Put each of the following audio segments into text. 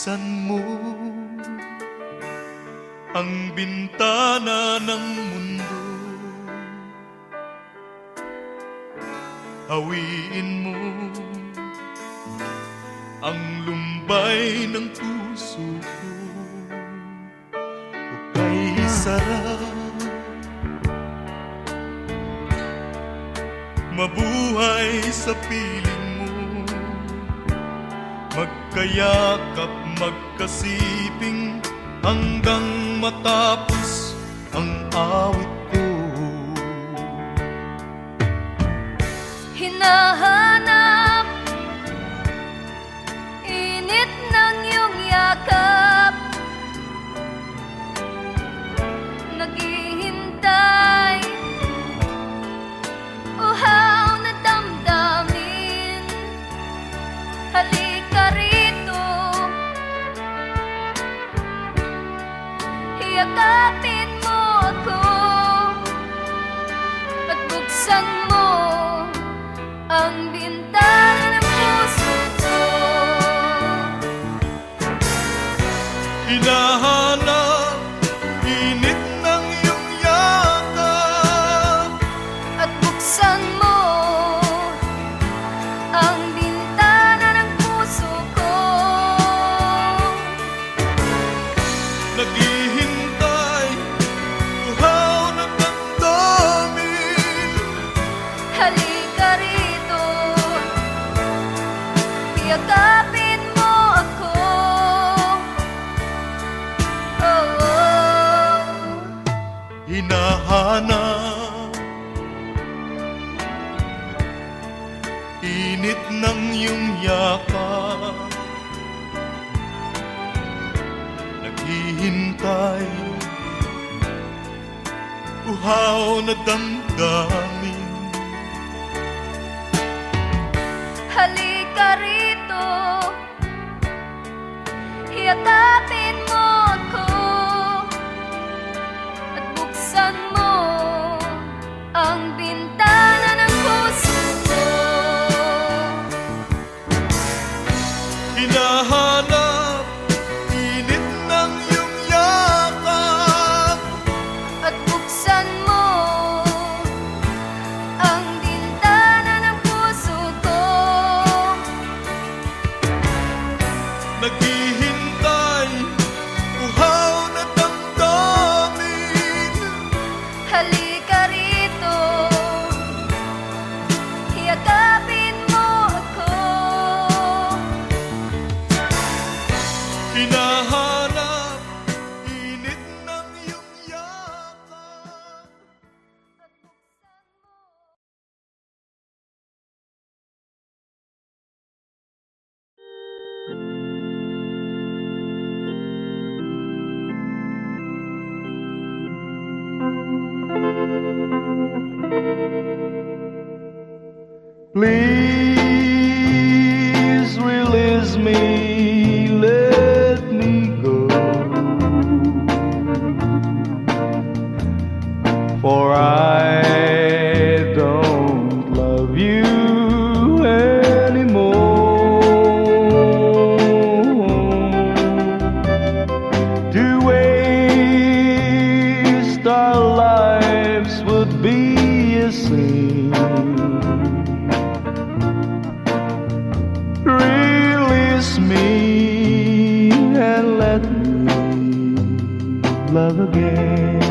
buksan mo ang bintana ng mundo. Hawiin mo ang lumbay ng puso ko. Hukay sarap, mabuhay sa piling mo. Magkayakap, magkasiping hanggang matapos ang awit ko. Hinahanap init ng iyong yakap, naghihintay uhaw na damdamin. Halika rito, yakapin mo ako at buksan mo ang bintana ng puso ko. Hinahanap init ng iyong yakap At buksan mo ang bintana ng puso ko. naghihintay, uhaw na damdamin. Halika rito, yakapin mo ako. Oh, oh. Hinahanap init ng iyong yakap, naghihintay, uhaw na damdamin. Halika rito, yakapin mo ako at buksan mo ang bintana ng puso ko. Hinahanap init ng iyong yakap At buksan mo ang bintana ng puso ko. naghihintay, uhaw na damdamin. Halika rito, yakapin mo ako. Hinahanap init ng iyong yakap. Please release me, let me go, for I don't love you anymore. To waste our lives would be a sin. Release me and let me love again.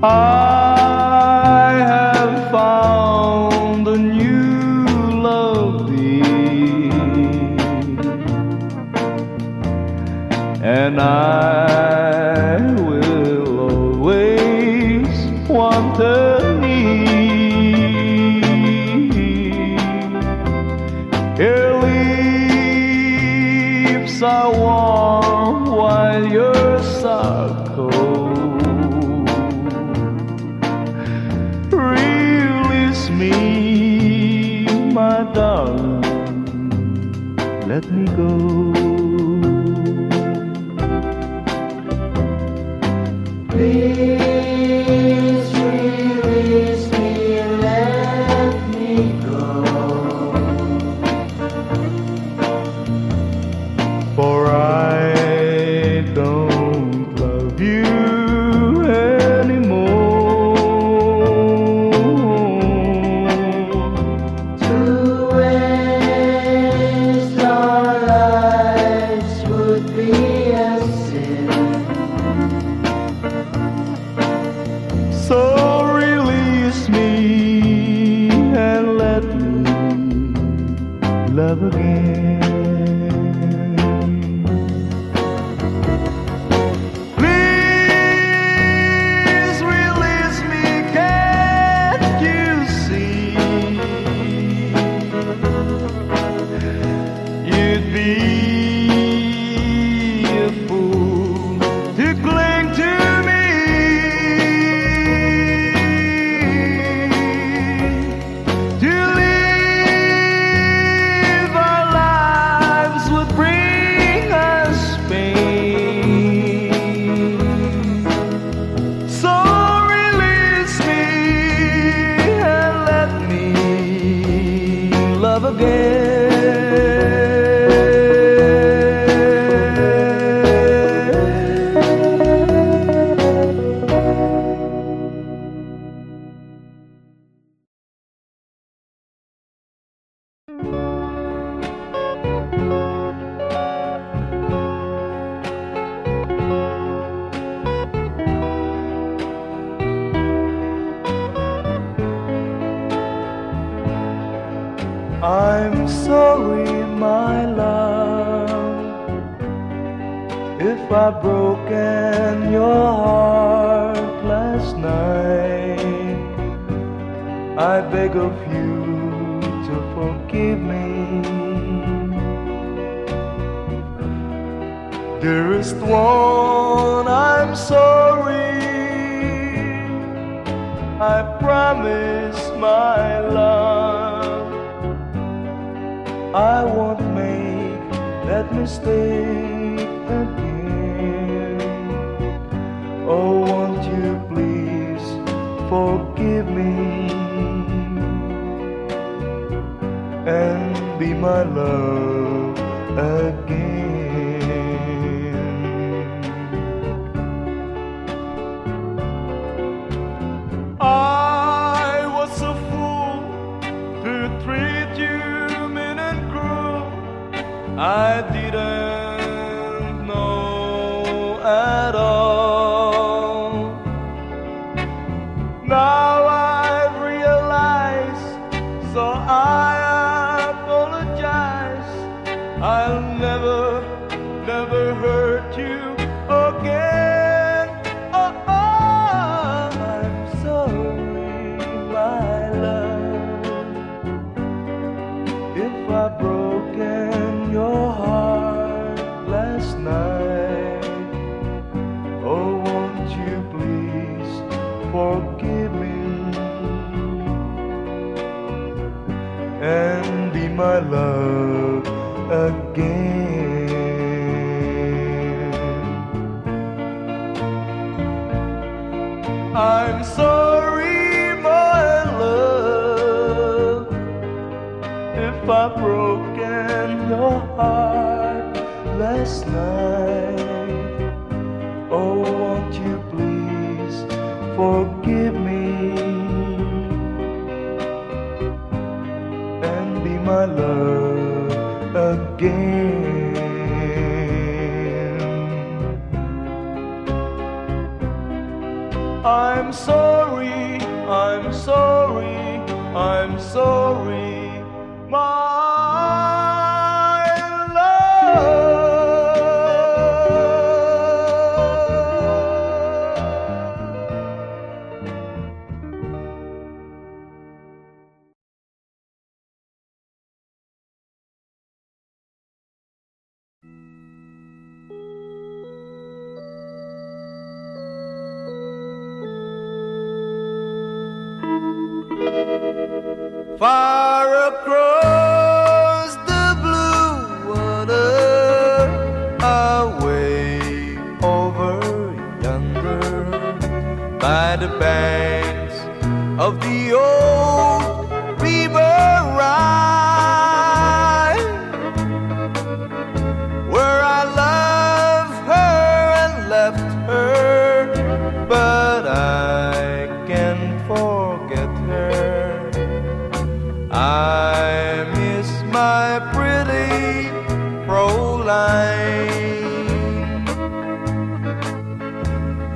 I have found a new love, dear, and I will always want her near. Your lips are warm while yours are cold. Release me, my darling, let me go. Please release me and let me go, my love. If I've broken your heart last night, I beg of you to forgive me. Dearest one, I'm sorry. I promise, my love, I won't make that mistake again. Oh, won't you please forgive me and be my love again. I was a fool to treat you mean and cruel. I didn't know at all. Now I realize, so I apologize. I'll never hurt you again. Oh, I'm sorry, my love, if I've broken your heart last night. Oh, won't you please forgive me and be my love again. I'm sorry, my love, if I've broken your heart last night. Oh, won't you please forgive me and be my love again. I'm sorry, I'm sorry, I'm sorry, my love. Far across the blue water, away over yonder, by the banks of the old river Rhine, where I loved her and left her, but I can't forget her. I miss my pretty Fräulein.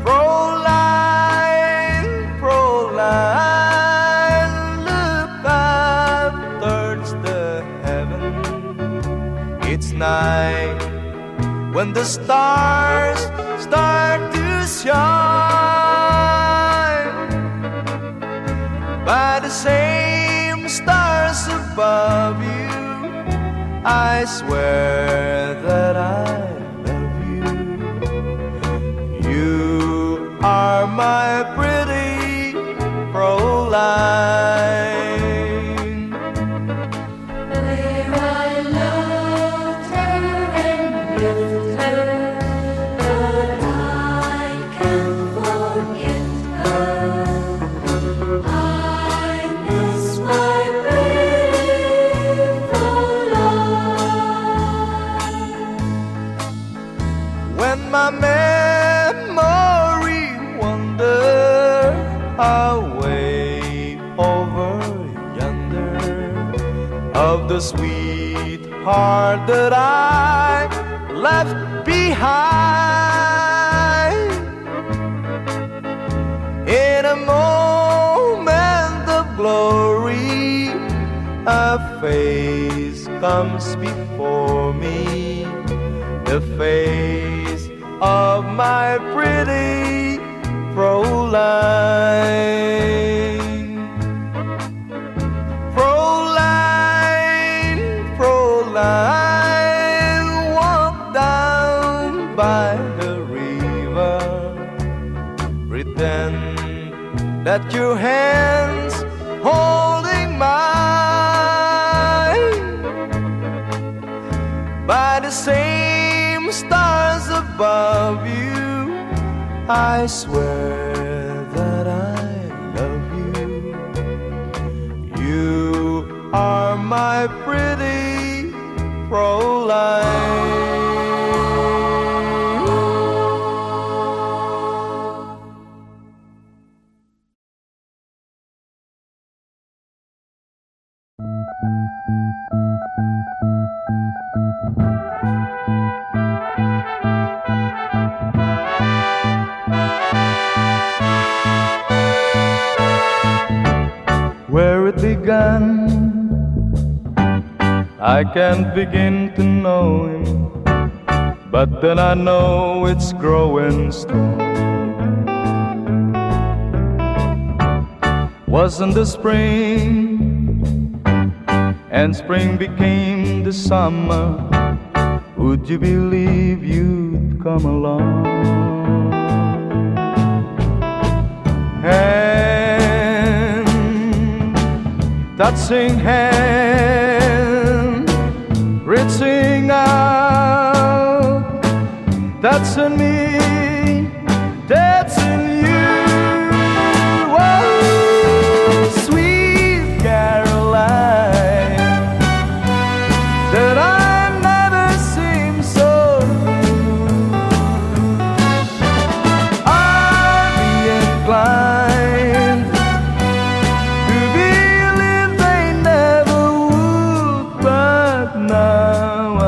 Fräulein, Fräulein, look up towards the heaven. It's night when the stars start to shine. By the same stars above you, I swear that I love you. You are my pretty Fräulein. Where I loved her and left her, but I can't forget her. I miss my pretty Fräulein. When my memory wander away over yonder, of the sweetheart that I left behind, in a moment of glory, a face comes before before me the face of my pretty Fräulein. Fräulein, Fräulein, walk down by the river. Pretend that your hands holding mine. By the same stars above you, I swear that I love you. You are my pretty Fräulein. Where it began, I can't begin to know him, but then I know it's growing strong. Wasn't the spring, and spring became the summer, would you believe you'd come along? Touching hand, reaching out, touching me, touching you. Oh, sweet Caroline, that I've never seen so blue. I'd be inclined to believe they never would, but now I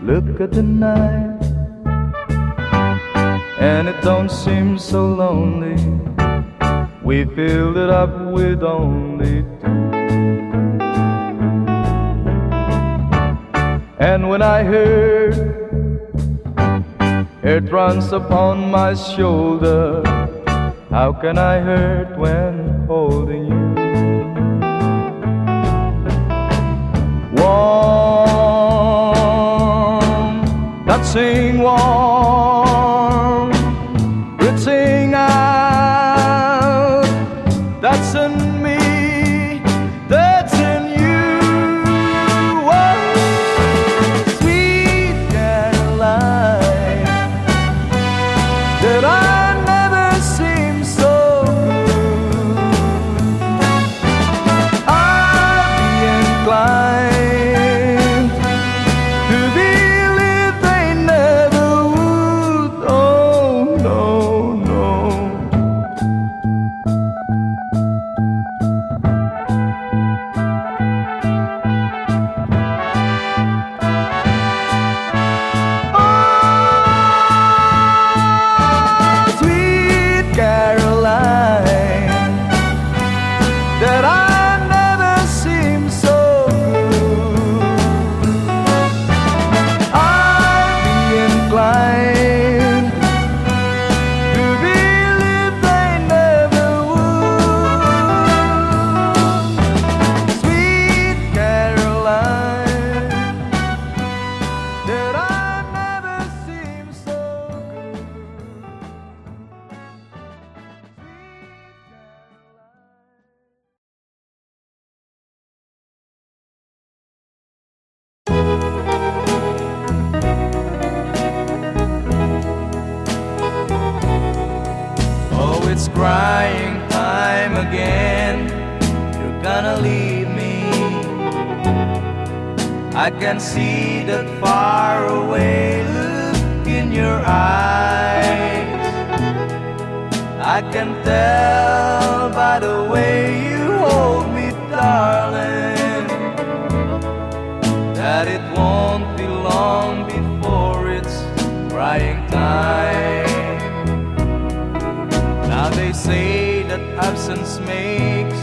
look at the night and it don't seem so lonely. We filled it up with only two. And when I heard it runs upon my shoulder, how can I hurt when holding you? Warm, touching warm, reaching out, touching me, touching you. Oh, sweet Caroline, that I never seem so good. I'd be inclined to believe they never would. Oh, no, no. Sweet Caroline, that I never seem so good. I'd be inclined to believe they never would. Sweet Caroline, that I never seem so good. Oh, it's crying time again. You're gonna leave me. I can see that far away look in your eyes. I can tell by the way you hold me, darling, that it won't be long before it's crying time. Now they say that absence makes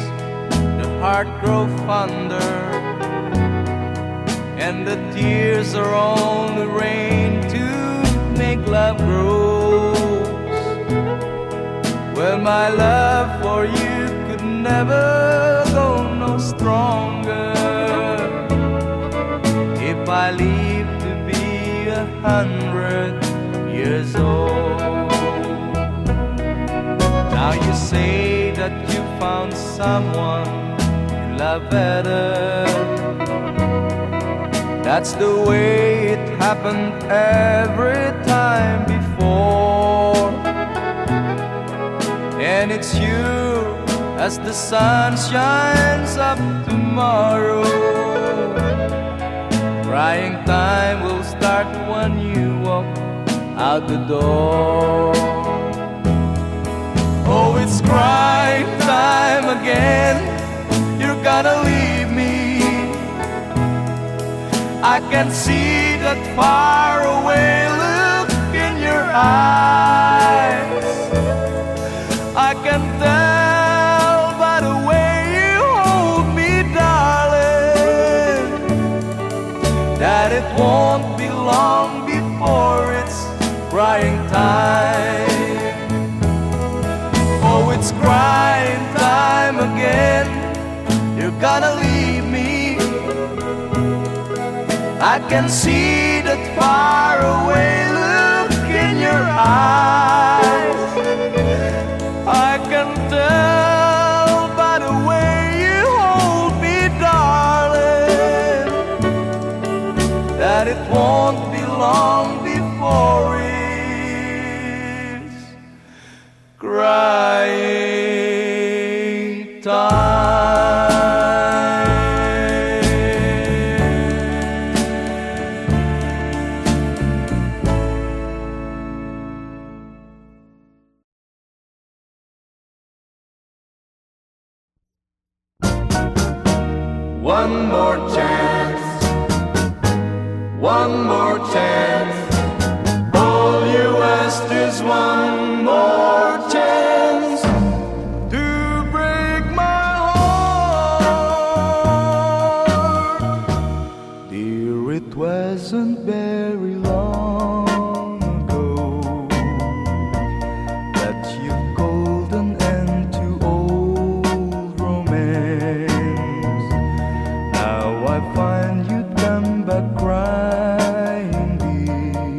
the heart grow fonder, and and the tears are only rain to make love grows. Well, my love for you could never go no stronger if I live to be 100 years old. Now you say that you found someone you love better. That's the way it happened every time before. And it's you as the sun shines up tomorrow. Crying time will start when you walk out the door. Oh, it's crying time again. You're gonna leave me. I can see that far away look in your eyes. I can tell by the way you hold me, darling, that it won't be long before it's crying time. Oh, it's crying time again. You're gonna leave me. I can see that far away look in your eyes. I can tell by the way you hold me, darling, that it won't be long before it's crying time. One more chance, one more chance. All you asked is one more chance to break my heart. Dear, it wasn't very long ago that you called an end to old romance. Now I find you'd come back crying, dear,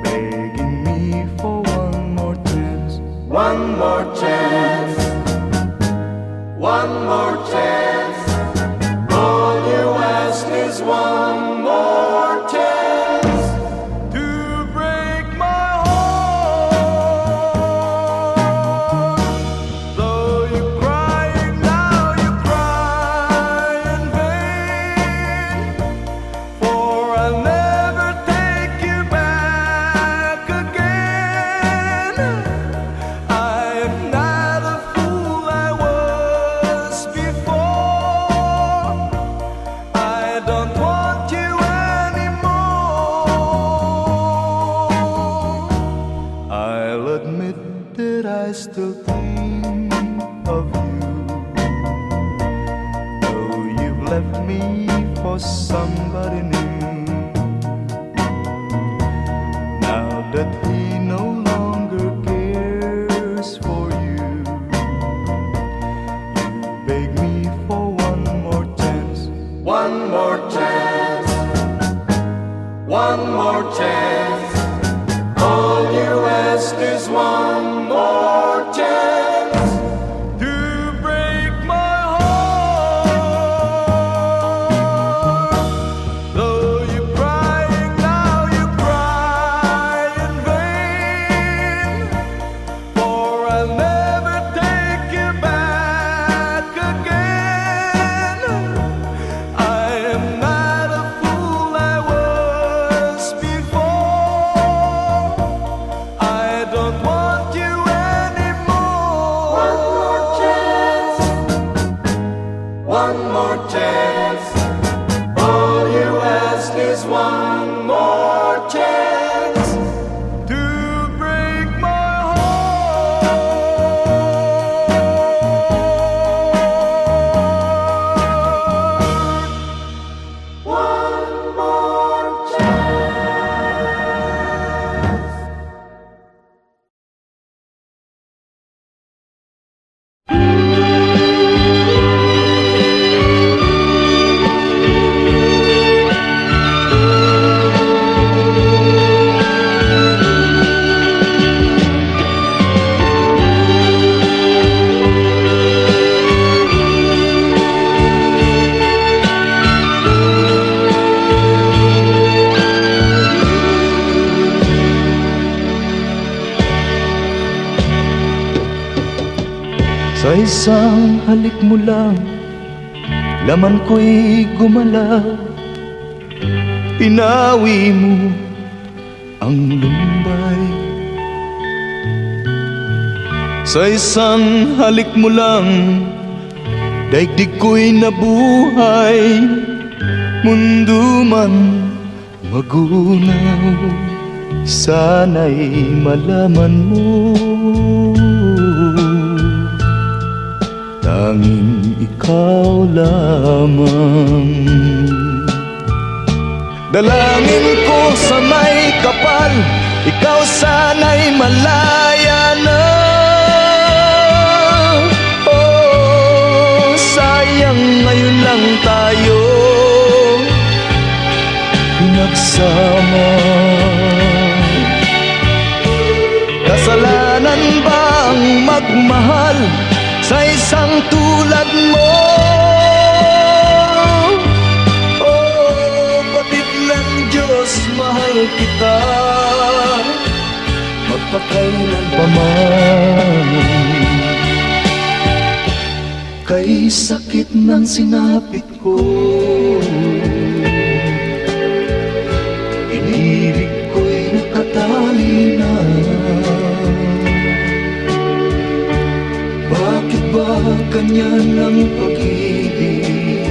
begging me for one more chance. One more chance, one more chance. All you ask is one more chance to break my heart. Though you're crying now, you cry in vain, for I'll never take you back again. I am not a fool I was before. I don't want you anymore. I'll admit that I still think of you, though you've left me for somebody new. Now that he no longer cares for you, you beg me for one more chance. One more chance, one more chance. All you ask is one more chance to break my heart. Though you're crying now, you cry in vain. Sa isang halik mo lang, laman ko'y gumalaw. Pinawi mo ang lumbay. Sa isang halik mo lang, daigdig ko'y nabuhay. Mundo man magunaw, sana'y malaman mo, tanging ikaw lamang. Dalangin ko sa may kapal, ikaw sana'y malaya na. Oh, sayang ngayon lang tayo pinagsama. Kasalanan ba ang magmahal sa isang tulad mo? Oh, batid ng Diyos, mahal kita magpakailan pa man. Kay sakit ng sinapit ko, inibig ko'y nakatali na. Bakit ba ganyan ang pag-ibig?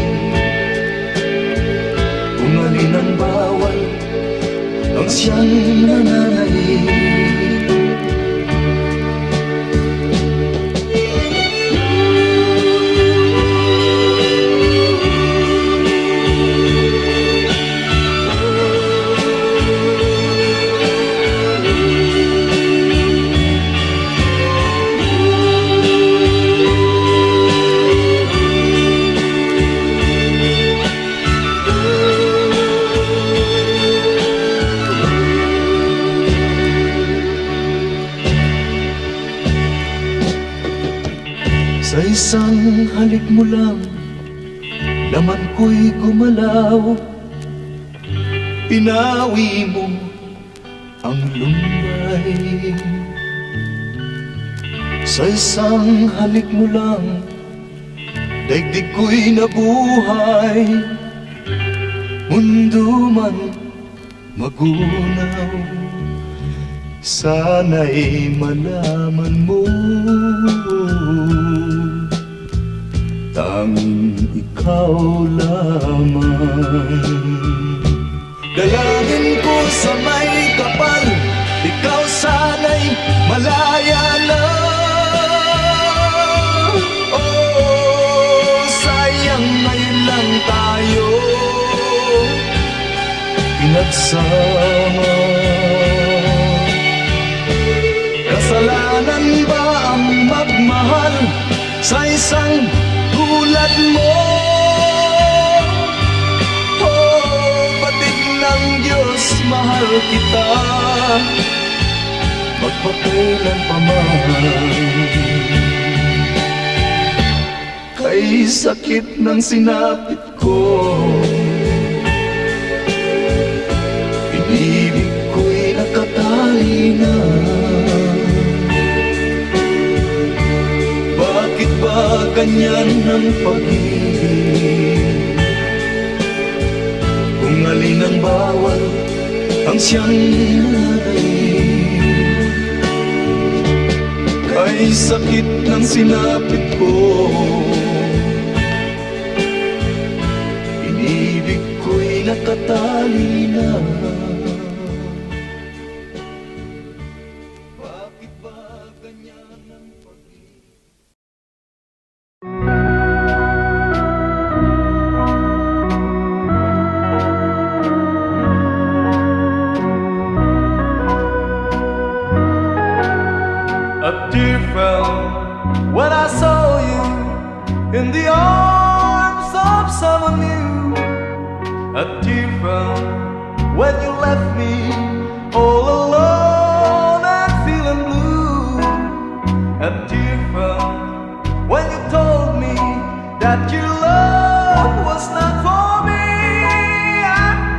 Kung alin ang bawal, ang siyang nananaig. Sa isang halik mo lang, laman ko'y gumalaw. Pinawi mo ang lumbay. Sa isang halik mo lang, daigdig ko'y nabuhay. Mundo man magunaw, sana'y malaman mo, tanging ikaw lamang. Dalangin ko sa may kapal, ikaw sana'y malaya na. Oh, sayang ngayon lang tayo pinagsama. Kasalanan ba ang magmahal sa isang tulad mo? Oh, batid ng Diyos, mahal kita magpakailan pa man. Kay sakit ng sinapit ko, inibig ko'y nakatali na. Bakit ba ganyan ang pag-ibig? Kung alin ang bawal, ang siyang nananaig. Kay sakit ng sinapit ko, inibig ko'y nakatali na. Bakit ba ganyan ang pag-ibig? A tear fell when I saw you in the arms of someone new. A tear fell when you left me all alone and feeling blue. A tear fell when you told me that your love was not for me.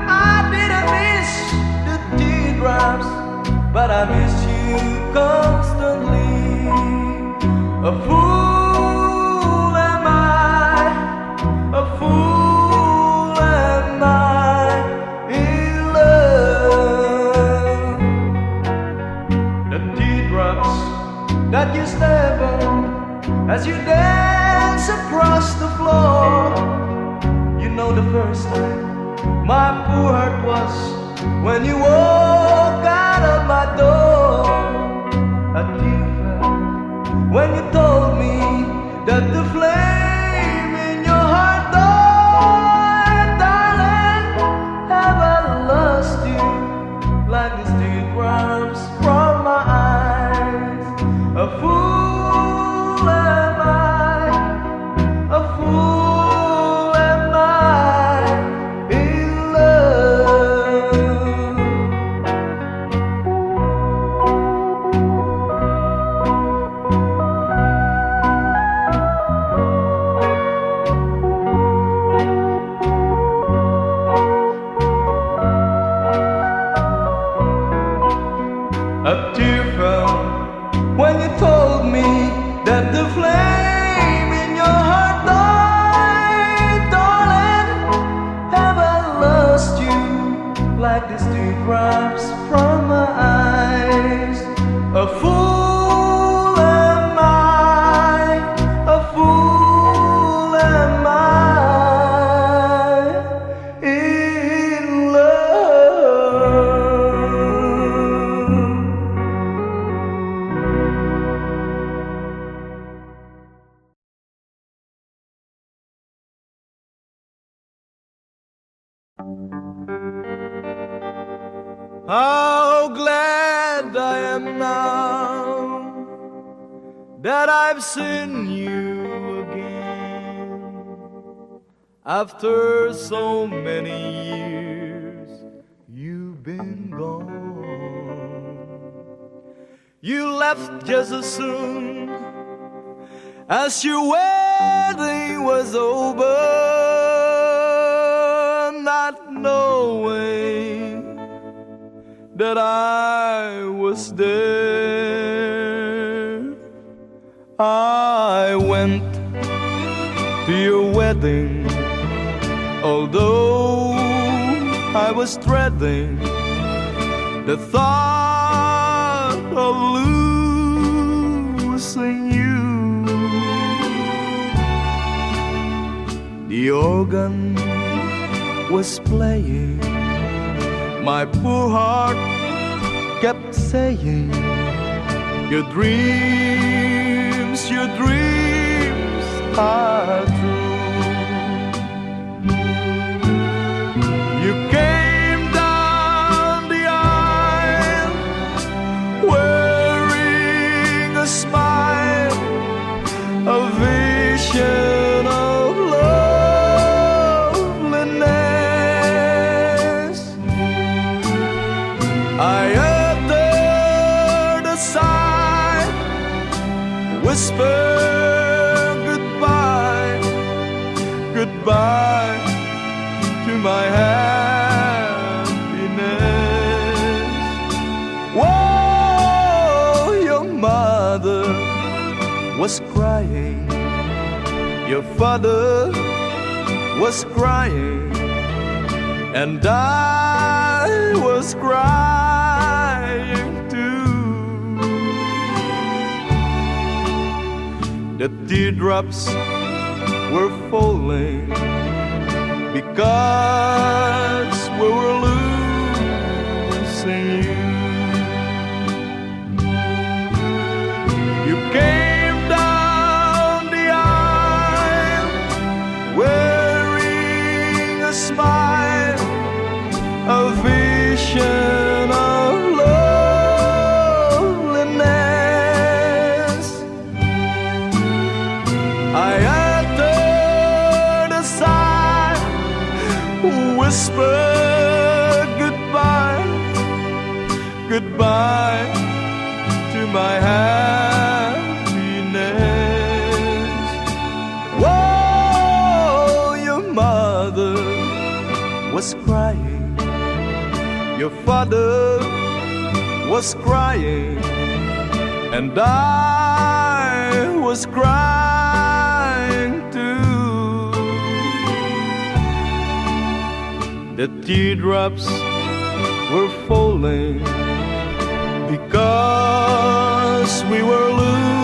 I didn't miss the teardrops, but I miss you constantly. A fool that you step on as you dance across the floor. You know the first time my poor heart was when you walk out of my door. A tear fell when you told me that the flame in your heart died. Darling, have I lost you like these teardrops from my eyes? A fool am I, a fool am I in love. A tear fell when you told me that the flame in your heart died. Darling, have I lost you like these teardrops from my eyes? A fool am I, a fool am I in love. How glad I am now that I've seen you again. After so many years, you've been gone. You left just as soon as your wedding was over, not knowing that I was there. I went to your wedding, although I was dreading the thought of losing you. The organ was playing, my poor heart kept saying, your dreams are true. You came down the aisle wearing a smile, a vision of loveliness. I uttered a sigh, whispered goodbye, goodbye to my happiness. Whoa, your mother was crying, your father was crying, and I was crying too. The teardrops were falling because we were losing you. You came down the aisle wearing a smile, a vision of loveliness. I uttered a sigh, whispered goodbye, goodbye to my happiness. Whoa, your mother was crying, your father was crying, and I was crying too. The teardrops were falling because we were losing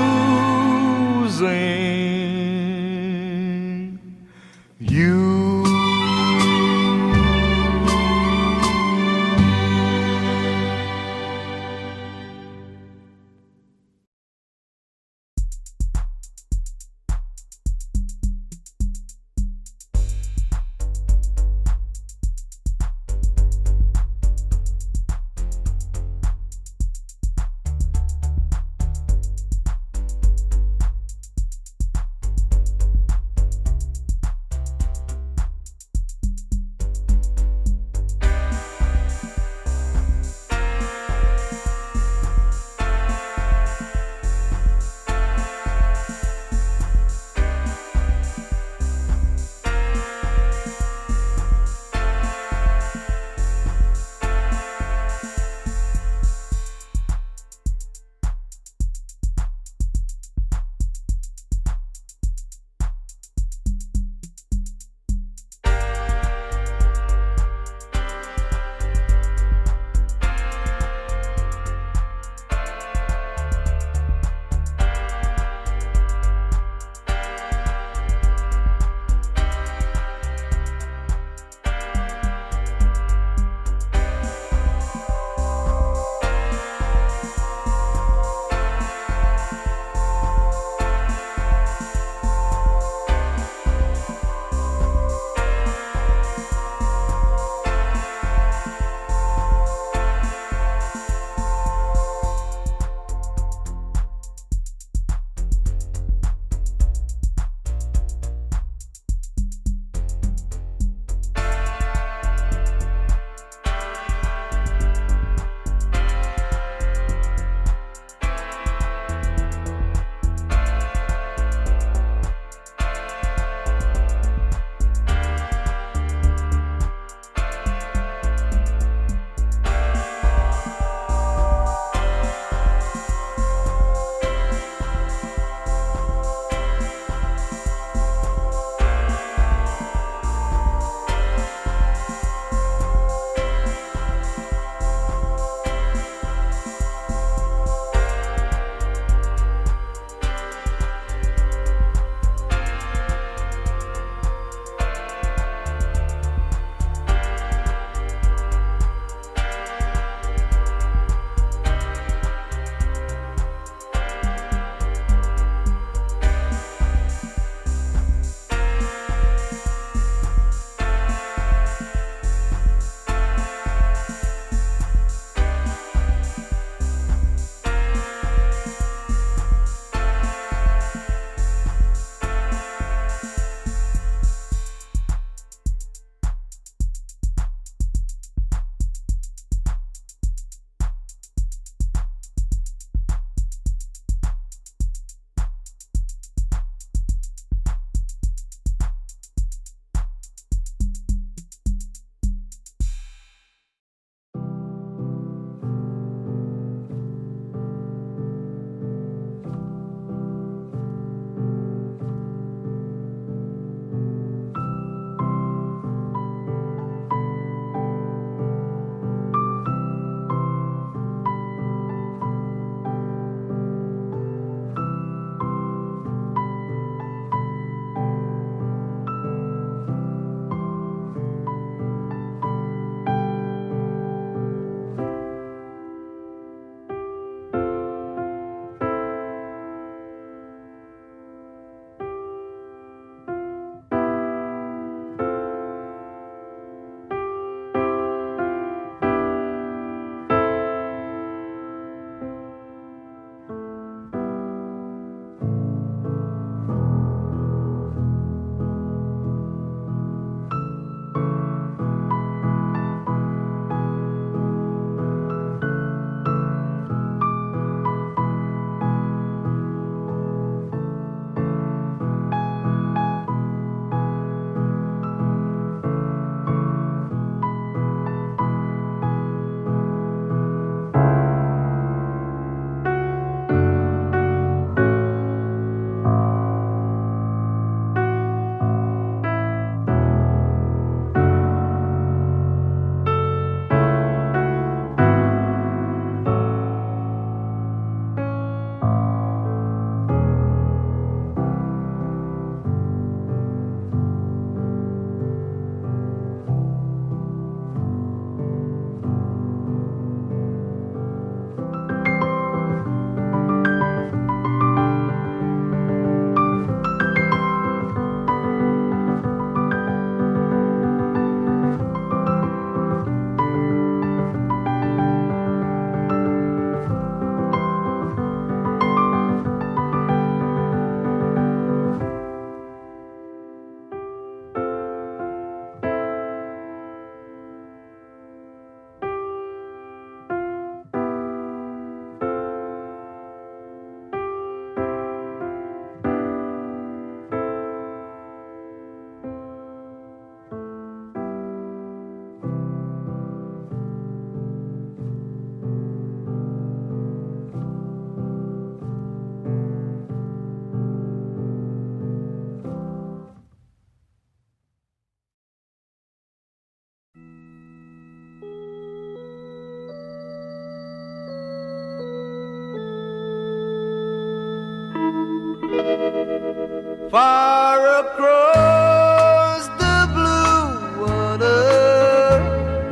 Far across the blue water,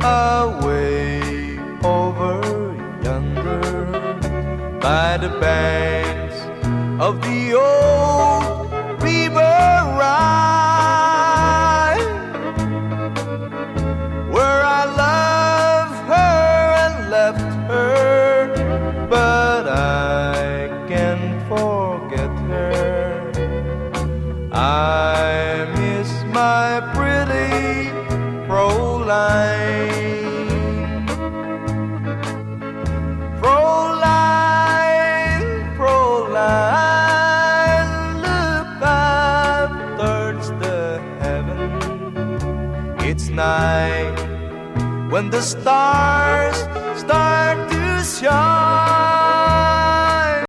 away over yonder, by the banks of the old river Rhine, where I loved her and left her, but I can't forget her. I miss my pretty Fräulein. Fräulein, Fräulein, look up towards the heaven. It's night when the stars